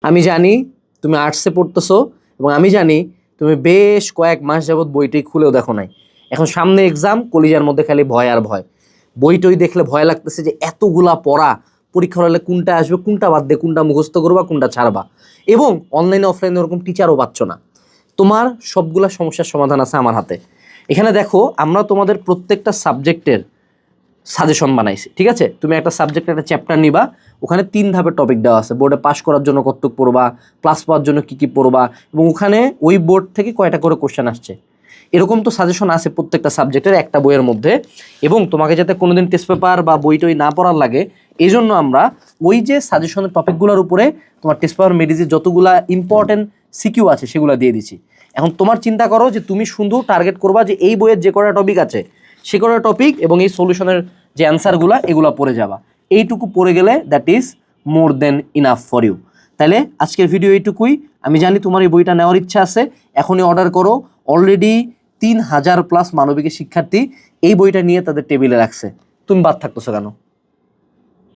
আমি জানি তুমি আর্টসে পড়তেছো এবং আমি জানি তুমি বেশ কয়েক মাস যাবৎ বইটাই খুলেও দেখো নাই। এখন সামনে এক্সাম, কলিজার মধ্যে খালি ভয় আর ভয়। বইটই দেখলে ভয় লাগতেছে যে এতগুলা পড়া, পরীক্ষা হলে কোনটা আসবে, কোনটা বাদ দিয়ে কোনটা মুখস্থ করবা, কোনটা ছাড়বা। এবং অনলাইনে অফলাইনে ওরকম টিচারও পাচ্ছ না। তোমার সবগুলা সমস্যার সমাধান আছে আমার হাতে। এখানে দেখো, আমরা তোমাদের প্রত্যেকটা সাবজেক্টের সাজেশন বানাইছি, ঠিক আছে? তুমি একটা সাবজেক্টের একটা চ্যাপ্টার নিবা, ওখানে 3 ধাপের টপিক দেওয়া আছে। বোর্ডে পাস করার জন্য কতটুকু পড়বা, প্লাস পাওয়ার জন্য কী কী পড়বা, এবং ওখানে ওই বোর্ড থেকে কয়টা করে কোশ্চেন আসছে এরকম তো সাজেশন আছে প্রত্যেকটা সাবজেক্টের একটা বইয়ের মধ্যে। এবং তোমাকে যাতে কোনোদিন টেস্ট পেপার বা বইটই না পড়ার লাগে, এই জন্য আমরা ওই যে সাজেশনের টপিকগুলোর উপরে তোমার টেস্ট পেপার মেডিজে যতগুলা ইম্পর্টেন্ট সিকিউ আছে সেগুলো দিয়ে দিচ্ছি। এখন তোমার চিন্তা করো যে তুমি শুধু টার্গেট করবা যে এই বইয়ের যে কটা টপিক আছে সে কটা টপিক এবং এই সলিউশনের যে অ্যান্সারগুলো এগুলো পড়ে যাবা। এইটুকু পড়ে গেলে that is more than enough for you. তাহলে আজকের ভিডিও এইটুকুই। আমি জানি তোমার এই বইটা নেওয়ার ইচ্ছা আছে, এখনই অর্ডার করো। অলরেডি 3000+ মানবিকের শিক্ষার্থী এই বইটা নিয়ে তাদের টেবিলে রাখছে, তুমি বাদ থাকতেছো কেন?